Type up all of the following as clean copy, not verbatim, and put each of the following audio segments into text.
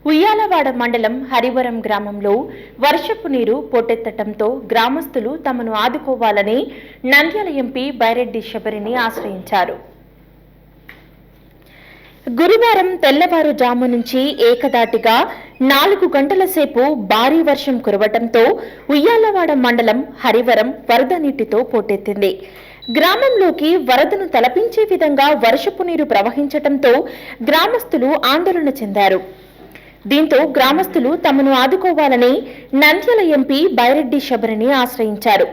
ఉయ్యాలవాడ మండలం హరివరం గ్రామంలో వర్షపు నీరు పోటెత్తడంతో గ్రామస్తులు తమను ఆదుకోవాలని నంద్యాల ఎంపీ బైరెడ్డి శబరిని ఆశ్రయించారు. గురువారం తెల్లవారుజాము నుంచి ఏకదాటిగా 4 గంటల సేపు భారీ వర్షం కురవడంతో ఉయ్యాలవాడ మండలం హరివరం వరద నీటితో పోటెత్తింది. గ్రామంలోకి వరదను తలపించే విధంగా వర్షపు నీరు ప్రవహించడంతో గ్రామస్తులు ఆందోళన చెందారు. దీంతో గ్రామస్తులు తమను ఆదుకోవాలని నంద్యాల ఎంపీ బైరెడ్డి శబరిని ఆశ్రయించారు.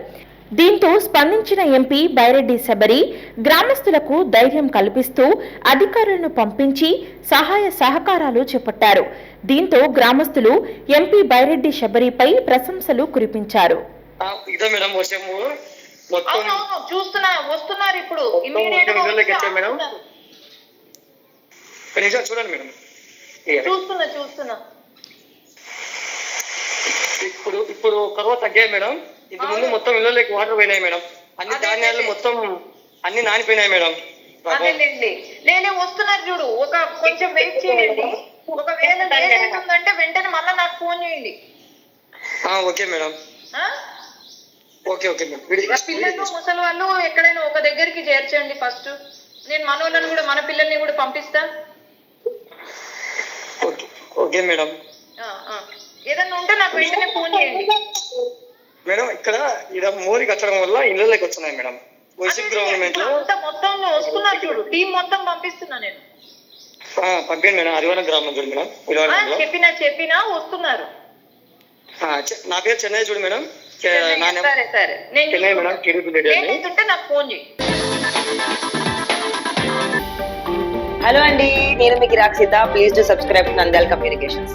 దీంతో స్పందించిన ఎంపీ బైరెడ్డి శబరి గ్రామస్తులకు ధైర్యం కల్పిస్తూ అధికారులను పంపించి సహాయ సహకారాలు చేపట్టారు. దీంతో గ్రామస్తులు ఎంపీ బైరెడ్డి శబరిపై ప్రశంసలు కురిపించారు. ఇప్పుడు కరువు తగ్గాయి మేడం. ఇంత ముందు మొత్తం ఇళ్ళలోకి వాటర్ పోయినాయి మేడం. అన్ని ధాన్యాలు మొత్తం అన్ని నానిపోయినాయి మేడం. నేనే వస్తున్నారు చూడు, ఒక కొంచెం వెయిట్ చేయండి. ఒకవేళ లేదంటే వెంటనే మళ్ళీ నాకు ఫోన్ చేయండి. Okay madam. Okay okay madam. పిల్లలు ముసలి వాళ్ళు ఎక్కడైనా ఒక దగ్గరికి చేర్చండి ఫస్ట్. నేను మనోళ్ళని కూడా మన పిల్లల్ని కూడా పంపిస్తా. Okay madam. ఏదన్నా ఉంటే నాకు వెంటనే ఫోన్ చేయండి మేడం. ఇక్కడ మోరి కట్టడం వల్ల ఇళ్ళలోకి వస్తున్నాయి మేడం. వైసీపీ గవర్నమెంట్ లో మొత్తం వస్తున్నారు చూడు, టీం మొత్తం పంపిస్తున్నా నేను. పంపించండి మేడం. హరివరం గ్రామం చూడు మేడం. చెప్పినా వస్తున్నారు. నా పేరు చెన్నై చూడు మేడం. సరే సరే, చెన్నై మేడం. ఉంటే నాకు ఫోన్ చేయి. హలో అండి, నేను మీకు Rakshitha. Please to subscribe to Nandyal communications.